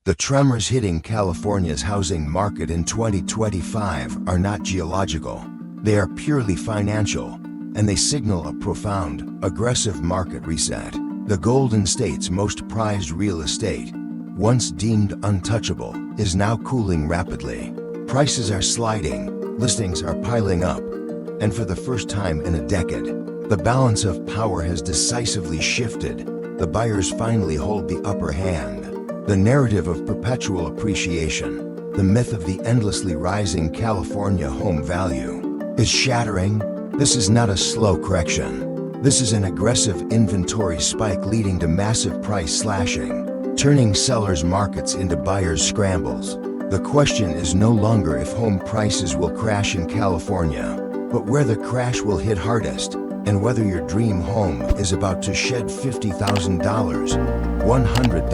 The tremors hitting California's housing market in 2025 are not geological. They are purely financial, and they signal a profound, aggressive market reset. The Golden State's most prized real estate, once deemed untouchable, is now cooling rapidly. Prices are sliding, listings are piling up, and for the first time in a decade, the balance of power has decisively shifted. The buyers finally hold the upper hand. The narrative of perpetual appreciation, the myth of the endlessly rising California home value, is shattering. This is not a slow correction. This is an aggressive inventory spike leading to massive price slashing, turning sellers' markets into buyers' scrambles. The question is no longer if home prices will crash in California, but where the crash will hit hardest, and whether your dream home is about to shed $50,000, $100,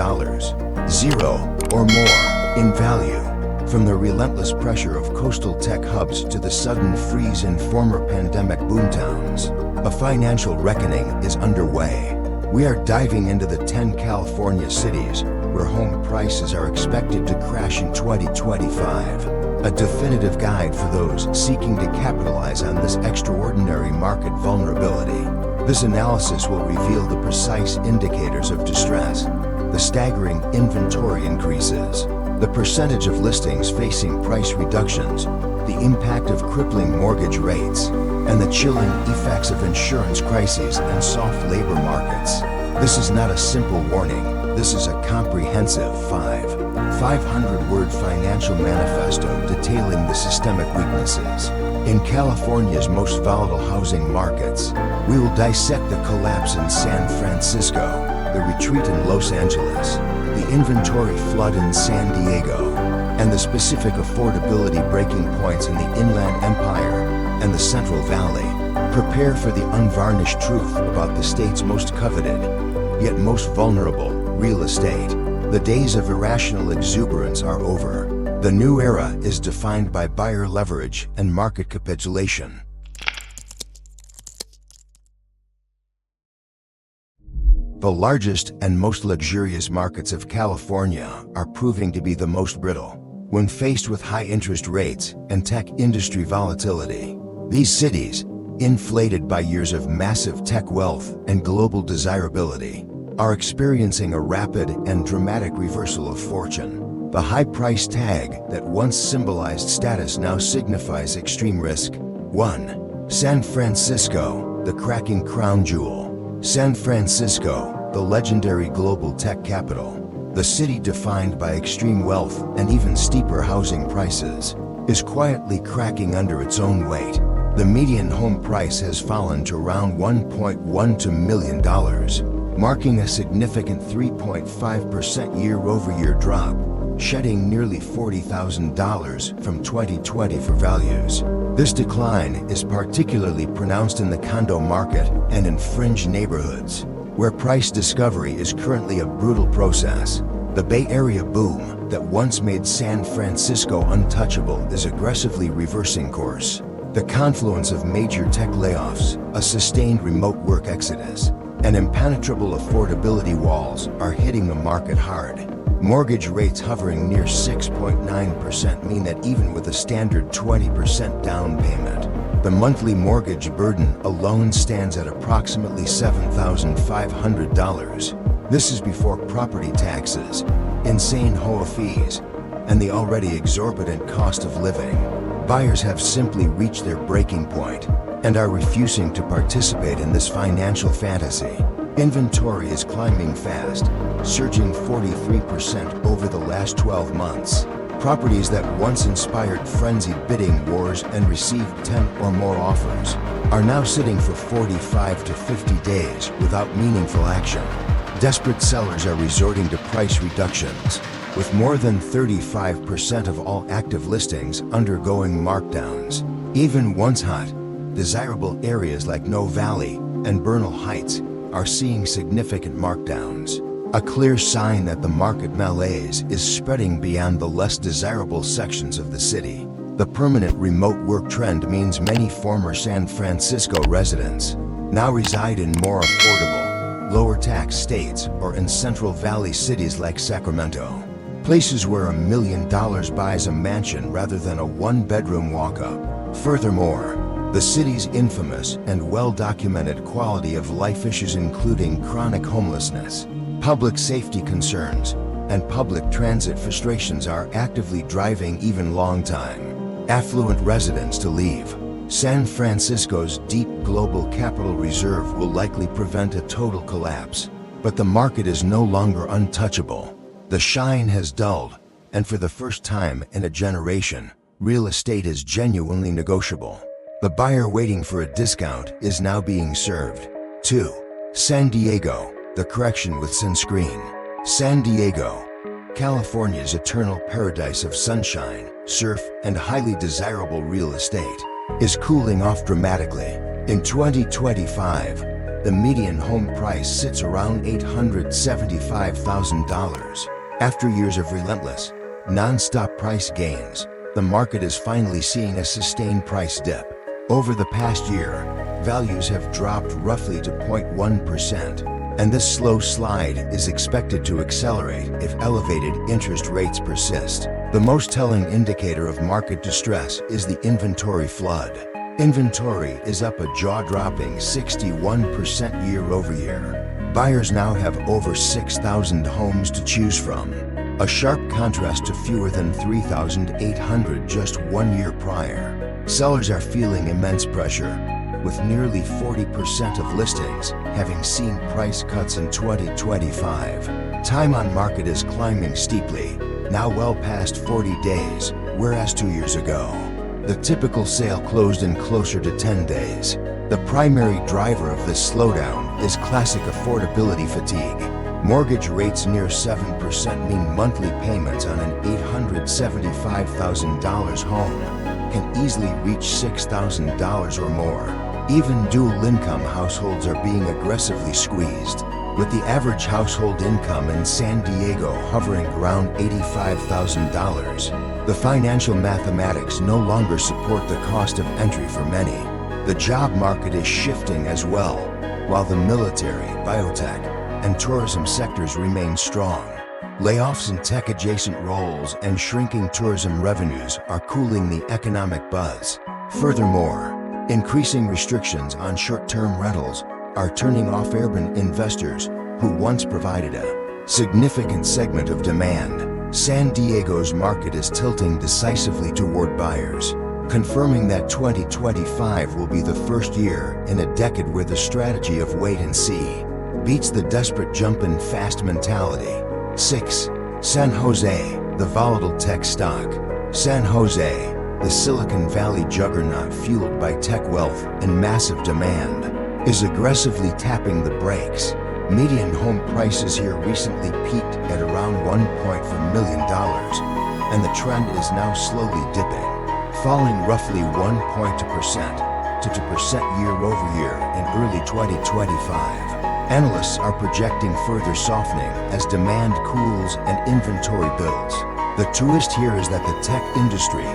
$0, or more in value. From the relentless pressure of coastal tech hubs to the sudden freeze in former pandemic boomtowns, a financial reckoning is underway. We are diving into the 10 California cities where home prices are expected to crash in 2025. A definitive guide for those seeking to capitalize on this extraordinary market vulnerability. This analysis will reveal the precise indicators of distress, the staggering inventory increases, the percentage of listings facing price reductions, the impact of crippling mortgage rates, and the chilling effects of insurance crises and soft labor markets. This is not a simple warning. This is a comprehensive 500-word financial manifesto detailing the systemic weaknesses in California's most volatile housing markets. We will dissect the collapse in San Francisco, the retreat in Los Angeles, the inventory flood in San Diego, and the specific affordability breaking points in the Inland Empire and the Central Valley. Prepare for the unvarnished truth about the state's most coveted, yet most vulnerable, real estate. The days of irrational exuberance are over. The new era is defined by buyer leverage and market capitulation. The largest and most luxurious markets of California are proving to be the most brittle. When faced with high interest rates and tech industry volatility, these cities, inflated by years of massive tech wealth and global desirability, are experiencing a rapid and dramatic reversal of fortune. The high price tag that once symbolized status now signifies extreme risk. 1. San Francisco, the cracking crown jewel. San Francisco, the legendary global tech capital, the city defined by extreme wealth and even steeper housing prices, is quietly cracking under its own weight. The median home price has fallen to around $1.12 million, marking a significant 3.5% year-over-year drop, shedding nearly $40,000 from 2020 for values. This decline is particularly pronounced in the condo market and in fringe neighborhoods, where price discovery is currently a brutal process. The Bay Area boom that once made San Francisco untouchable is aggressively reversing course. The confluence of major tech layoffs, a sustained remote work exodus, and impenetrable affordability walls are hitting the market hard. Mortgage rates hovering near 6.9% mean that even with a standard 20% down payment, the monthly mortgage burden alone stands at approximately $7,500. This is before property taxes, insane HOA fees, and the already exorbitant cost of living. Buyers have simply reached their breaking point and are refusing to participate in this financial fantasy. Inventory is climbing fast, surging 43% over the last 12 months. Properties that once inspired frenzied bidding wars and received 10 or more offers are now sitting for 45 to 50 days without meaningful action. Desperate sellers are resorting to price reductions, with more than 35% of all active listings undergoing markdowns. Even once hot, desirable areas like No Valley and Bernal Heights are seeing significant markdowns, a clear sign that the market malaise is spreading beyond the less desirable sections of the city. The permanent remote work trend means many former San Francisco residents now reside in more affordable, lower tax states or in Central Valley cities like Sacramento. places where $1 million buys a mansion rather than a one-bedroom walk-up. Furthermore, the city's infamous and well-documented quality of life issues including chronic homelessness, public safety concerns, and public transit frustrations are actively driving even long-time affluent residents to leave. San Francisco's deep global capital reserve will likely prevent a total collapse, but the market is no longer untouchable. The shine has dulled, and for the first time in a generation, real estate is genuinely negotiable. The buyer waiting for a discount is now being served. 2. San Diego, the correction with sunscreen. San Diego, California's eternal paradise of sunshine, surf, and highly desirable real estate, is cooling off dramatically. In 2025, the median home price sits around $875,000. After years of relentless, non-stop price gains, the market is finally seeing a sustained price dip. Over the past year, values have dropped roughly to 0.1%, and this slow slide is expected to accelerate if elevated interest rates persist. The most telling indicator of market distress is the inventory flood. Inventory is up a jaw-dropping 61% year-over-year. Buyers now have over 6,000 homes to choose from, a sharp contrast to fewer than 3,800 just 1 year prior. Sellers are feeling immense pressure, with nearly 40% of listings having seen price cuts in 2025. Time on market is climbing steeply, now well past 40 days, whereas 2 years ago, the typical sale closed in closer to 10 days. The primary driver of this slowdown is classic affordability fatigue. Mortgage rates near 7% mean monthly payments on an $875,000 home can easily reach $6,000 or more. Even dual-income households are being aggressively squeezed, with the average household income in San Diego hovering around $85,000. The financial mathematics no longer support the cost of entry for many. The job market is shifting as well, while the military, biotech, and tourism sectors remain strong. Layoffs in tech-adjacent roles and shrinking tourism revenues are cooling the economic buzz. Furthermore, increasing restrictions on short-term rentals are turning off urban investors who once provided a significant segment of demand. San Diego's market is tilting decisively toward buyers, confirming that 2025 will be the first year in a decade where the strategy of wait and see beats the desperate jump-in-fast mentality. 6. San Jose, the volatile tech stock. San Jose, the Silicon Valley juggernaut fueled by tech wealth and massive demand, is aggressively tapping the brakes. Median home prices here recently peaked at around $1.4 million, and the trend is now slowly dipping, falling roughly 1.2% to 2% year-over-year in early 2025. Analysts are projecting further softening as demand cools and inventory builds. The twist here is that the tech industry,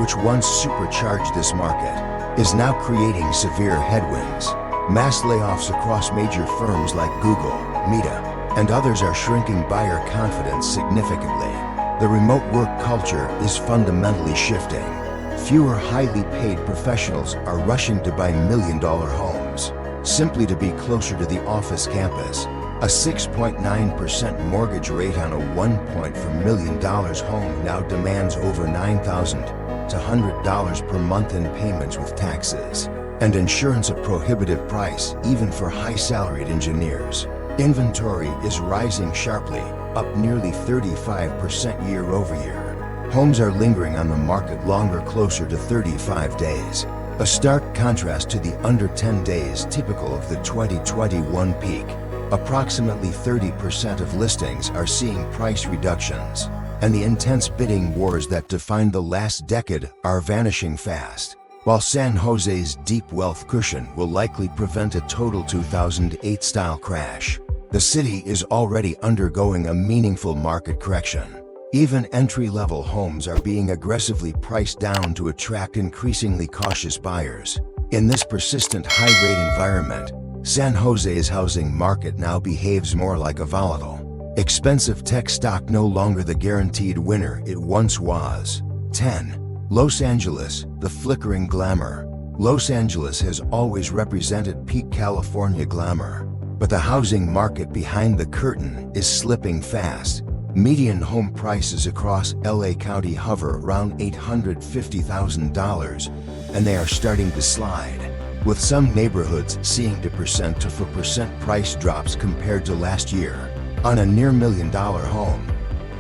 which once supercharged this market, is now creating severe headwinds. Mass layoffs across major firms like Google, Meta, and others are shrinking buyer confidence significantly. The remote work culture is fundamentally shifting. Fewer highly paid professionals are rushing to buy million-dollar homes, simply to be closer to the office campus. A 6.9% mortgage rate on a $1.4 million home now demands over $9,200 per month in payments with taxes, and insurance a prohibitive price even for high-salaried engineers. Inventory is rising sharply, up nearly 35% year-over-year. Homes are lingering on the market longer, closer to 35 days. A stark contrast to the under 10 days typical of the 2021 peak. Approximately 30% of listings are seeing price reductions, and the intense bidding wars that defined the last decade are vanishing fast. While San Jose's deep wealth cushion will likely prevent a total 2008-style crash, the city is already undergoing a meaningful market correction. Even entry-level homes are being aggressively priced down to attract increasingly cautious buyers. In this persistent high-rate environment, San Jose's housing market now behaves more like a volatile Expensive tech stock no longer the guaranteed winner it once was. 10. Los Angeles, the flickering glamour. Los Angeles has always represented peak California glamour, but the housing market behind the curtain is slipping fast. Median home prices across LA County hover around $850,000, and they are starting to slide, with some neighborhoods seeing percent to 4% price drops compared to last year. On a near $1 million home,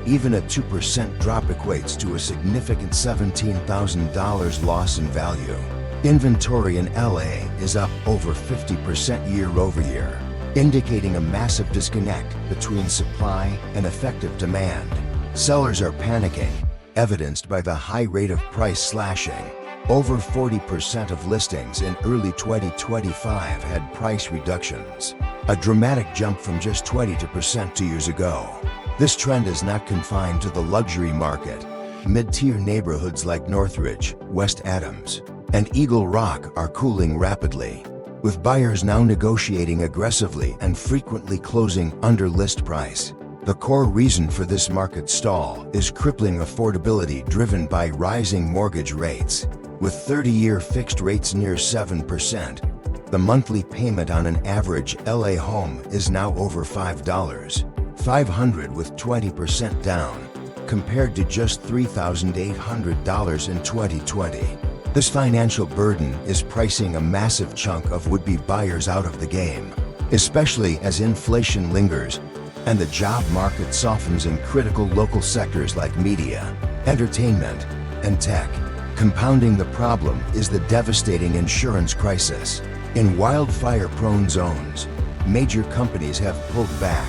even a 2% drop equates to a significant $17,000 loss in value. Inventory in LA is up over 50% year-over-year, indicating a massive disconnect between supply and effective demand. Sellers are panicking, evidenced by the high rate of price slashing. Over 40% of listings in early 2025 had price reductions, a dramatic jump from just 20% 2 years ago. This trend is not confined to the luxury market. Mid-tier neighborhoods like Northridge, West Adams, and Eagle Rock are cooling rapidly, with buyers now negotiating aggressively and frequently closing under list price. The core reason for this market stall is crippling affordability driven by rising mortgage rates. With 30-year fixed rates near 7%, the monthly payment on an average LA home is now over $500 with 20% down, compared to just $3,800 in 2020. This financial burden is pricing a massive chunk of would-be buyers out of the game, especially as inflation lingers and the job market softens in critical local sectors like media, entertainment, and tech. Compounding the problem is the devastating insurance crisis. In wildfire-prone zones, major companies have pulled back,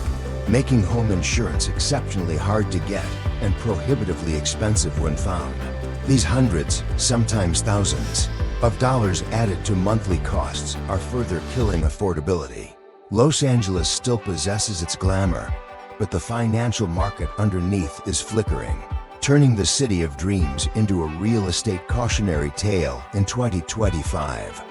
making home insurance exceptionally hard to get and prohibitively expensive when found. These hundreds, sometimes thousands, of dollars added to monthly costs are further killing affordability. Los Angeles still possesses its glamour, but the financial market underneath is flickering, turning the city of dreams into a real estate cautionary tale in 2025.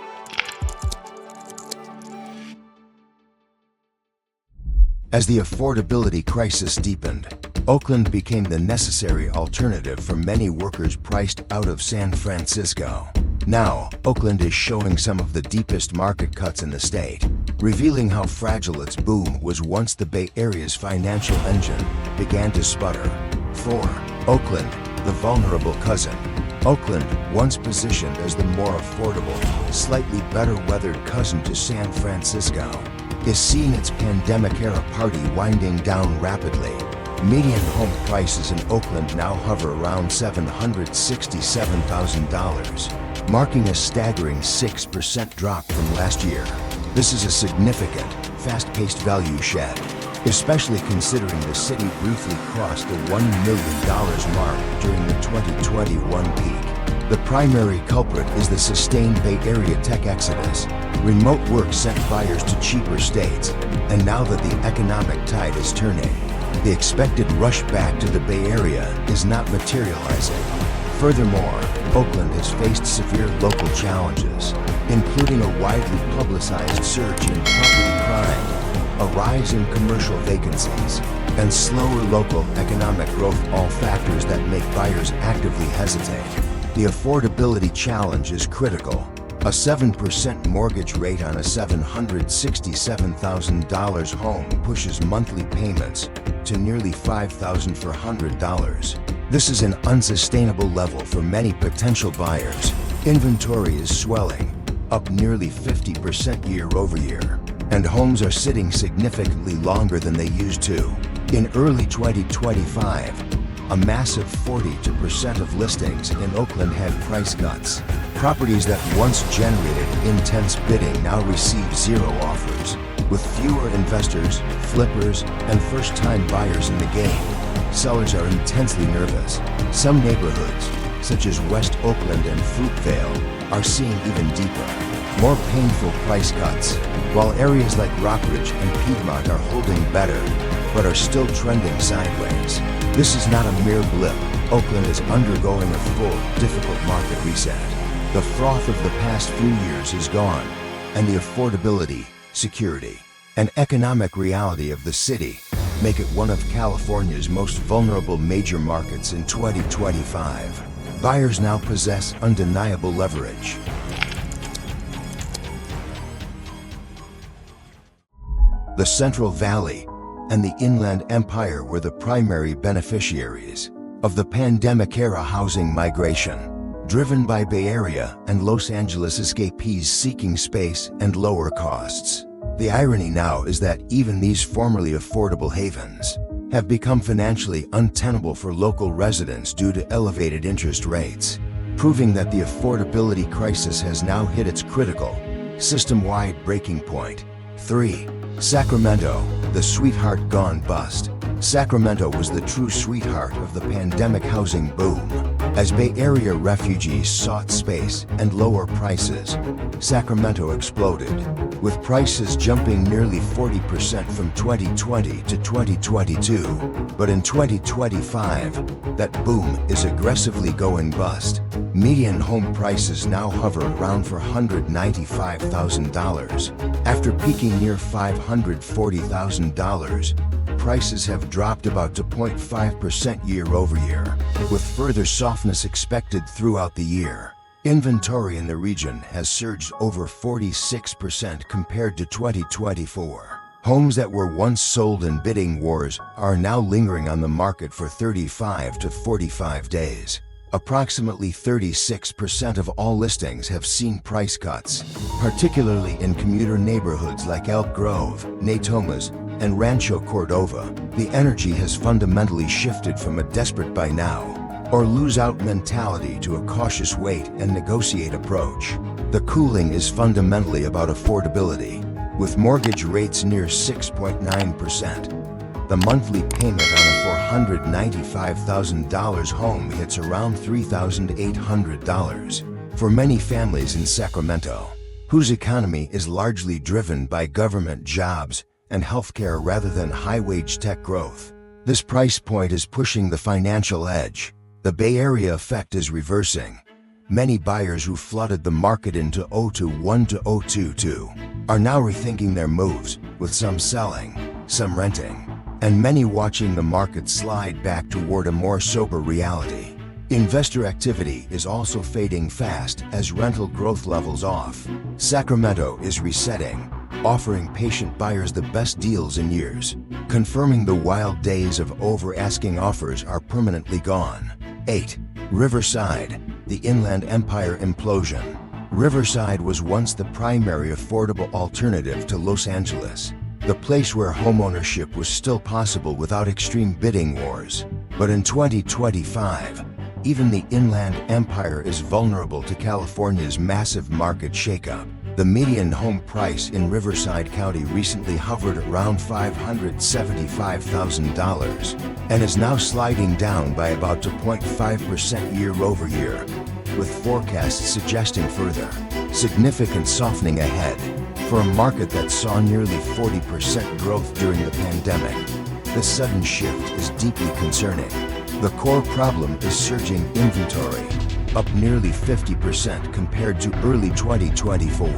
As the affordability crisis deepened, Oakland became the necessary alternative for many workers priced out of San Francisco. Now, Oakland is showing some of the deepest market cuts in the state, revealing how fragile its boom was once the Bay Area's financial engine began to sputter. 4. Oakland, the vulnerable cousin. Oakland, once positioned as the more affordable, slightly better-weathered cousin to San Francisco, is seeing its pandemic-era party winding down rapidly. Median home prices in Oakland now hover around $767,000, marking a staggering 6% drop from last year. This is a significant, fast-paced value shed, especially considering the city briefly crossed the $1 million mark during the 2021 peak. The primary culprit is the sustained Bay Area tech exodus. Remote work sent buyers to cheaper states, and now that the economic tide is turning, the expected rush back to the Bay Area is not materializing. Furthermore, Oakland has faced severe local challenges, including a widely publicized surge in property crime, a rise in commercial vacancies, and slower local economic growth, all factors that make buyers actively hesitate. The affordability challenge is critical. A 7% mortgage rate on a $767,000 home pushes monthly payments to nearly $5,400. This is an unsustainable level for many potential buyers. Inventory is swelling, up nearly 50% year-over-year, and homes are sitting significantly longer than they used to. In early 2025, a massive 42% of listings in Oakland had price cuts. Properties that once generated intense bidding now receive zero offers. With fewer investors, flippers, and first-time buyers in the game, sellers are intensely nervous. Some neighborhoods, such as West Oakland and Fruitvale, are seeing even deeper, more painful price cuts, while areas like Rockridge and Piedmont are holding better, but are still trending sideways. This is not a mere blip. Oakland is undergoing a full, difficult market reset. The froth of the past few years is gone, and the affordability, security, and economic reality of the city make it one of California's most vulnerable major markets in 2025. Buyers now possess undeniable leverage. The Central Valley and the Inland Empire were the primary beneficiaries of the pandemic-era housing migration, driven by Bay Area and Los Angeles escapees seeking space and lower costs. The irony now is that even these formerly affordable havens have become financially untenable for local residents due to elevated interest rates, proving that the affordability crisis has now hit its critical, system-wide breaking point. 3. Sacramento, the sweetheart gone bust. Sacramento was the true sweetheart of the pandemic housing boom. As Bay Area refugees sought space and lower prices, Sacramento exploded, with prices jumping nearly 40% from 2020 to 2022. But in 2025, that boom is aggressively going bust. Median home prices now hover around $495,000. After peaking near $540,000, prices have dropped about 2.5% year over year, with further softness expected throughout the year. Inventory in the region has surged over 46% compared to 2024. Homes that were once sold in bidding wars are now lingering on the market for 35 to 45 days. Approximately 36% of all listings have seen price cuts, particularly in commuter neighborhoods like Elk Grove, Natomas, and Rancho Cordova. The energy has fundamentally shifted from a desperate buy now or lose out mentality to a cautious wait and negotiate approach. The cooling is fundamentally about affordability, with mortgage rates near 6.9%. The monthly payment on a $495,000 home hits around $3,800 for many families in Sacramento, whose economy is largely driven by government jobs and healthcare rather than high-wage tech growth. This price point is pushing the financial edge. The Bay Area effect is reversing. Many buyers who flooded the market into 2021 to 2022 are now rethinking their moves, with some selling, some renting, and many watching the market slide back toward a more sober reality. Investor activity is also fading fast as rental growth levels off. Sacramento is resetting, offering patient buyers the best deals in years, confirming the wild days of over-asking offers are permanently gone. 8. Riverside, the Inland Empire implosion. Riverside was once the primary affordable alternative to Los Angeles, the place where homeownership was still possible without extreme bidding wars. But in 2025, even the Inland Empire is vulnerable to California's massive market shakeup. The median home price in Riverside County recently hovered around $575,000 and is now sliding down by about 2.5% year over year, with forecasts suggesting further significant softening ahead. For a market that saw nearly 40% growth during the pandemic, this sudden shift is deeply concerning. The core problem is surging inventory, up nearly 50% compared to early 2024.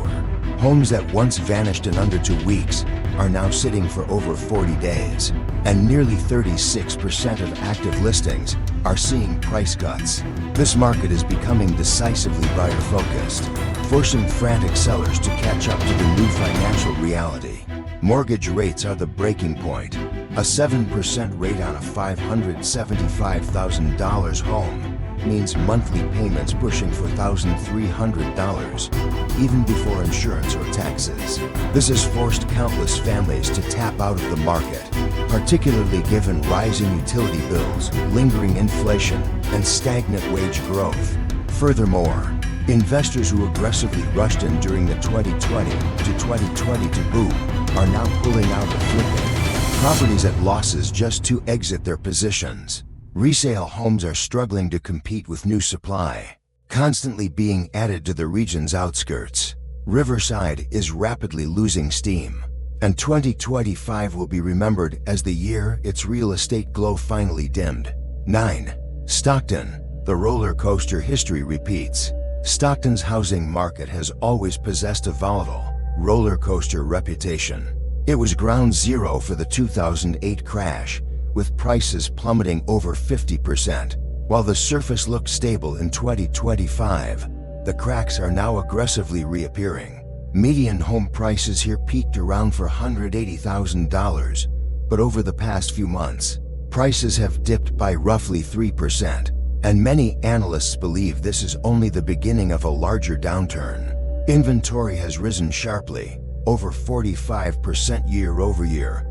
Homes that once vanished in under 2 weeks are now sitting for over 40 days, and nearly 36% of active listings are seeing price cuts. This market is becoming decisively buyer-focused, forcing frantic sellers to catch up to the new financial reality. Mortgage rates are the breaking point. A 7% rate on a $575,000 home means monthly payments pushing for $1,300, even before insurance or taxes. This has forced countless families to tap out of the market, particularly given rising utility bills, lingering inflation, and stagnant wage growth. Furthermore, investors who aggressively rushed in during the 2020 to 2022 boom are now pulling out or flipping properties at losses just to exit their positions. Resale homes are struggling to compete with new supply, constantly being added to the region's outskirts. Riverside is rapidly losing steam, and 2025 will be remembered as the year its real estate glow finally dimmed. 9. Stockton, the roller coaster history repeats. Stockton's housing market has always possessed a volatile, roller coaster reputation. It was ground zero for the 2008 crash, with prices plummeting over 50%. While the surface looked stable in 2025, the cracks are now aggressively reappearing. Median home prices here peaked around $180,000, but over the past few months, prices have dipped by roughly 3%, and many analysts believe this is only the beginning of a larger downturn. Inventory has risen sharply, over 45% year over year,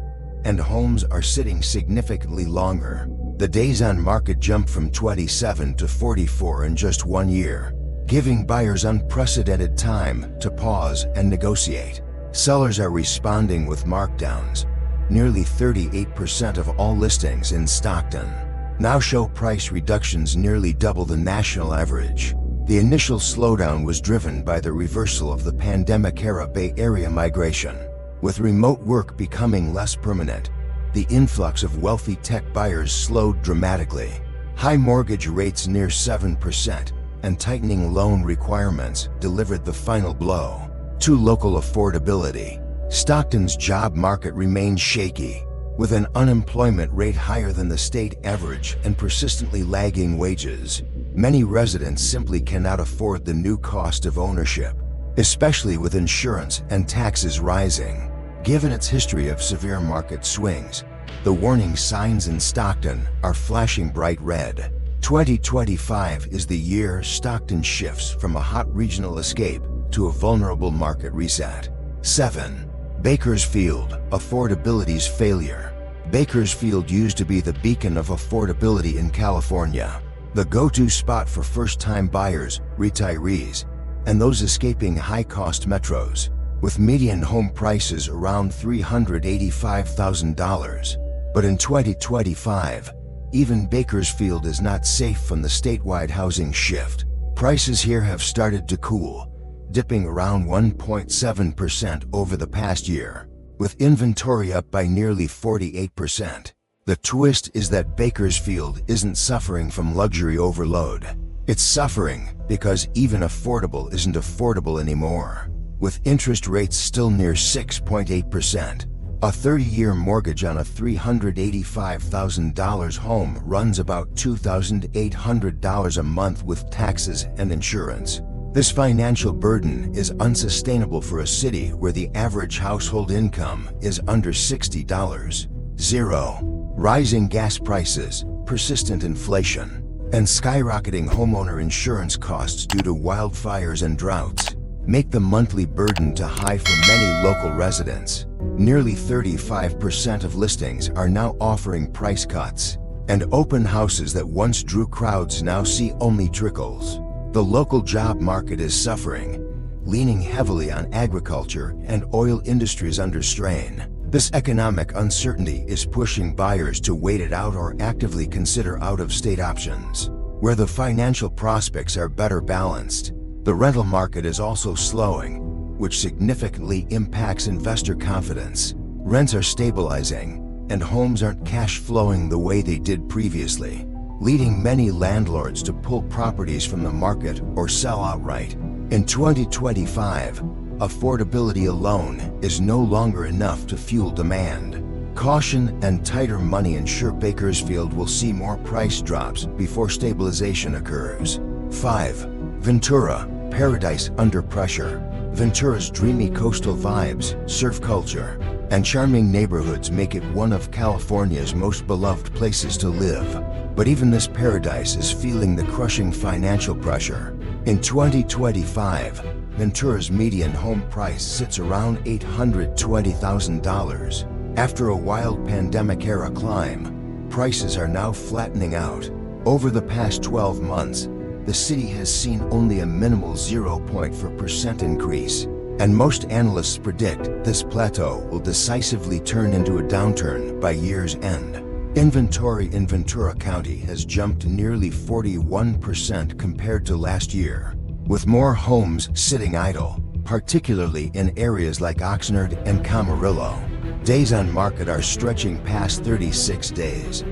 and homes are sitting significantly longer. The days on market jumped from 27 to 44 in just 1 year, giving buyers unprecedented time to pause and negotiate. Sellers are responding with markdowns. Nearly 38% of all listings in Stockton now show price reductions nearly double the national average. The initial slowdown was driven by the reversal of the pandemic-era Bay Area migration. With remote work becoming less permanent, the influx of wealthy tech buyers slowed dramatically. High mortgage rates near 7% and tightening loan requirements delivered the final blow to local affordability. Stockton's job market remains shaky, with an unemployment rate higher than the state average and persistently lagging wages. Many residents simply cannot afford the new cost of ownership, especially with insurance and taxes rising. Given its history of severe market swings, the warning signs in Stockton are flashing bright red. 2025 is the year Stockton shifts from a hot regional escape to a vulnerable market reset. 7. Bakersfield, affordability's failure. Bakersfield used to be the beacon of affordability in California, the go-to spot for first-time buyers, retirees, and those escaping high-cost metros, with median home prices around $385,000. But in 2025, even Bakersfield is not safe from the statewide housing shift. Prices here have started to cool, dipping around 1.7% over the past year, with inventory up by nearly 48%. The twist is that Bakersfield isn't suffering from luxury overload. It's suffering because even affordable isn't affordable anymore. With interest rates still near 6.8%, a 30-year mortgage on a $385,000 home runs about $2,800 a month with taxes and insurance. This financial burden is unsustainable for a city where the average household income is under $60. 0. Rising gas prices, persistent inflation, and skyrocketing homeowner insurance costs due to wildfires and droughts make the monthly burden too high for many local residents. Nearly 35% of listings are now offering price cuts, and open houses that once drew crowds now see only trickles. The local job market is suffering, leaning heavily on agriculture and oil industries under strain. This economic uncertainty is pushing buyers to wait it out or actively consider out-of-state options, where the financial prospects are better balanced. The rental market is also slowing, which significantly impacts investor confidence. Rents are stabilizing, and homes aren't cash flowing the way they did previously, leading many landlords to pull properties from the market or sell outright. In 2025, affordability alone is no longer enough to fuel demand. Caution and tighter money ensure Bakersfield will see more price drops before stabilization occurs. 5. Ventura, paradise under pressure. Ventura's dreamy coastal vibes, surf culture, and charming neighborhoods make it one of California's most beloved places to live. But even this paradise is feeling the crushing financial pressure. In 2025, Ventura's median home price sits around $820,000. After a wild pandemic-era climb, prices are now flattening out. Over the past 12 months, the city has seen only a minimal 0.4% increase, and most analysts predict this plateau will decisively turn into a downturn by year's end. Inventory in Ventura County has jumped nearly 41% compared to last year, with more homes sitting idle, particularly in areas like Oxnard and Camarillo. Days on market are stretching past 36 days,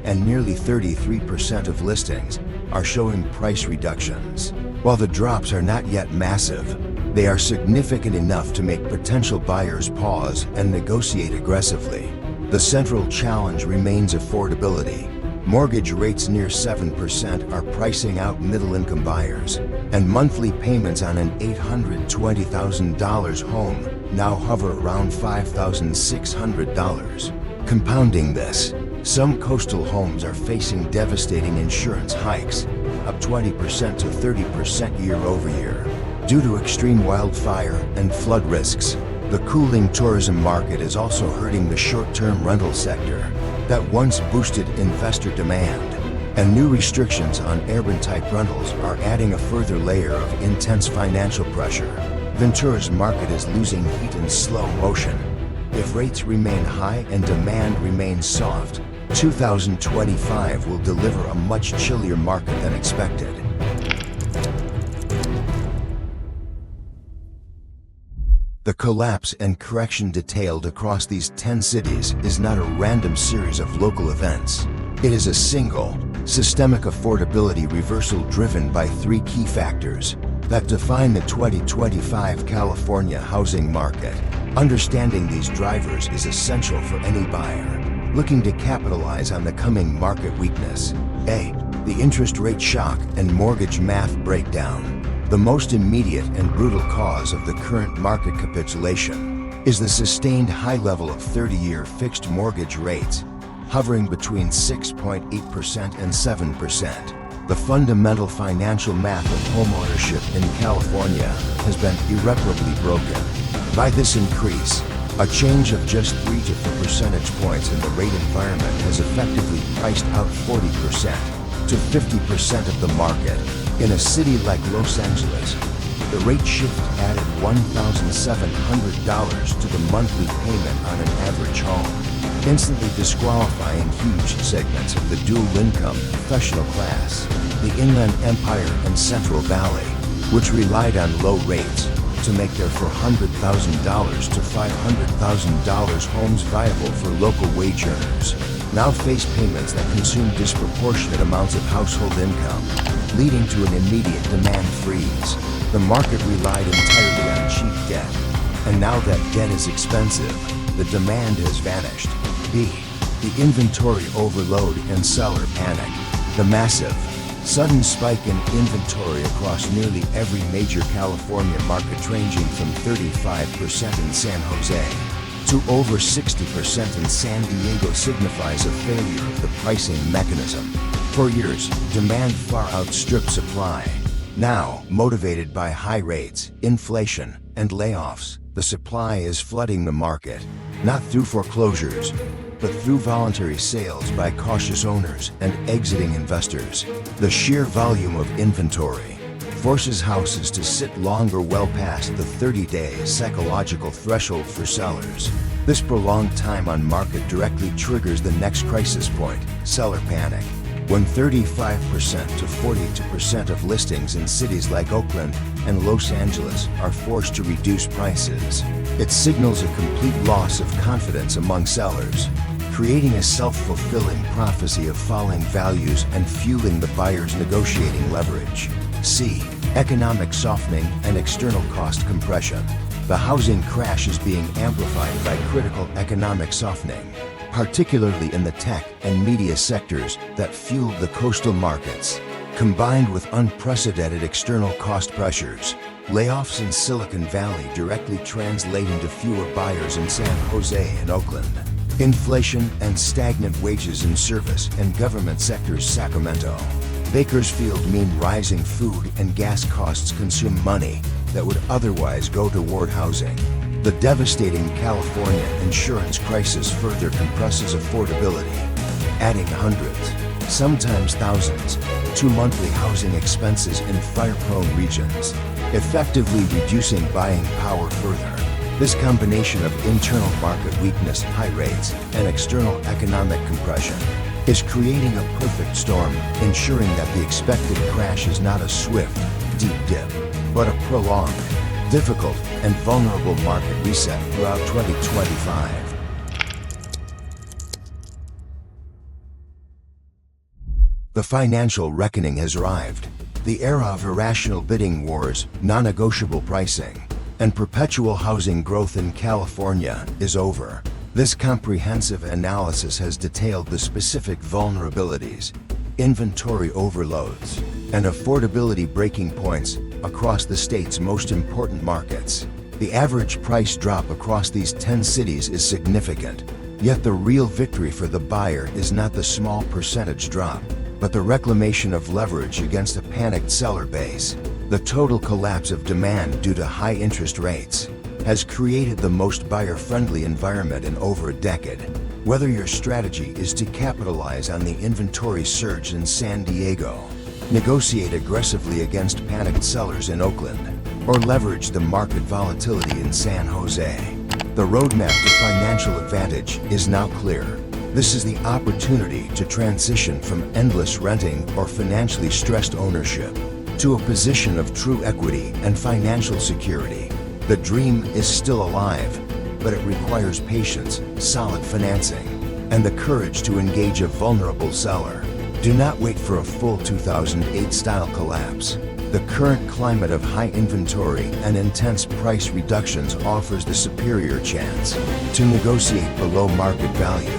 and nearly 33% of listings are showing price reductions. While the drops are not yet massive, They are significant enough to make potential buyers pause and negotiate aggressively. The central challenge remains affordability. Mortgage rates near 7% are pricing out middle-income buyers, and monthly payments on an $820,000 home now hover around $5,600. Compounding this, some coastal homes are facing devastating insurance hikes, up 20% to 30% year-over-year, due to extreme wildfire and flood risks. The cooling tourism market is also hurting the short-term rental sector that once boosted investor demand, and new restrictions on urban-type rentals are adding a further layer of intense financial pressure. Ventura's market is losing heat in slow motion. If rates remain high and demand remains soft, 2025 will deliver a much chillier market than expected. The collapse and correction detailed across these 10 cities is not a random series of local events. It is a single, systemic affordability reversal driven by three key factors that define the 2025 California housing market. Understanding these drivers is essential for any buyer looking to capitalize on the coming market weakness. A. The interest rate shock and mortgage math breakdown. The most immediate and brutal cause of the current market capitulation is the sustained high level of 30-year fixed mortgage rates, hovering between 6.8% and 7%. The fundamental financial math of homeownership in California has been irreparably broken by this increase. A change of just 3 to 4 percentage points in the rate environment has effectively priced out 40% to 50% of the market. In a city like Los Angeles, the rate shift added $1,700 to the monthly payment on an average home, instantly disqualifying huge segments of the dual-income professional class. The Inland Empire and Central Valley, which relied on low rates to make their $400,000 to $500,000 homes viable for local wage earners, now face payments that consume disproportionate amounts of household income, leading to an immediate demand freeze. The market relied entirely on cheap debt, and now that debt is expensive, the demand has vanished. B. The inventory overload and seller panic. The massive, sudden spike in inventory across nearly every major California market, ranging from 35% in San Jose to over 60% in San Diego, signifies a failure of the pricing mechanism. For years, demand far outstripped supply. Now, motivated by high rates, inflation, and layoffs, the supply is flooding the market, not through foreclosures, but through voluntary sales by cautious owners and exiting investors. The sheer volume of inventory forces houses to sit longer, well past the 30-day psychological threshold for sellers. This prolonged time on market directly triggers the next crisis point, seller panic. When 35% to 42% of listings in cities like Oakland and Los Angeles are forced to reduce prices, it signals a complete loss of confidence among sellers, creating a self-fulfilling prophecy of falling values and fueling the buyer's negotiating leverage. C. Economic softening and external cost compression. The housing crash is being amplified by critical economic softening, particularly in the tech and media sectors that fueled the coastal markets. Combined with unprecedented external cost pressures, layoffs in Silicon Valley directly translate into fewer buyers in San Jose and Oakland. Inflation and stagnant wages in service and government sectors. Sacramento, Bakersfield mean rising food and gas costs consume money that would otherwise go toward housing. The devastating California insurance crisis further compresses affordability, adding hundreds, sometimes thousands, to monthly housing expenses in fire-prone regions, effectively reducing buying power further. This combination of internal market weakness, high rates, and external economic compression is creating a perfect storm, ensuring that the expected crash is not a swift, deep dip, but a prolonged, difficult, and vulnerable market reset throughout 2025. The financial reckoning has arrived. The era of irrational bidding wars, non-negotiable pricing, and perpetual housing growth in California is over. This comprehensive analysis has detailed the specific vulnerabilities, inventory overloads, and affordability breaking points across the state's most important markets. The average price drop across these 10 cities is significant, yet the real victory for the buyer is not the small percentage drop, but the reclamation of leverage against a panicked seller base. The total collapse of demand due to high interest rates has created the most buyer-friendly environment in over a decade. Whether your strategy is to capitalize on the inventory surge in San Diego, negotiate aggressively against panicked sellers in Oakland, or leverage the market volatility in San Jose, the roadmap to financial advantage is now clear. This is the opportunity to transition from endless renting or financially stressed ownership to a position of true equity and financial security. The dream is still alive, but it requires patience, solid financing, and the courage to engage a vulnerable seller. Do not wait for a full 2008-style collapse. The current climate of high inventory and intense price reductions offers the superior chance to negotiate below market value.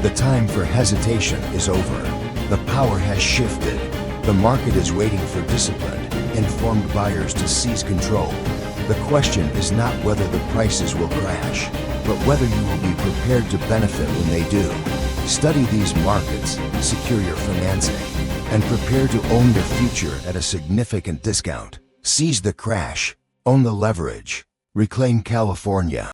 The time for hesitation is over. The power has shifted. The market is waiting for disciplined, informed buyers to seize control. The question is not whether the prices will crash, but whether you will be prepared to benefit when they do. Study these markets, secure your financing, and prepare to own your future at a significant discount. Seize the crash, own the leverage, reclaim California.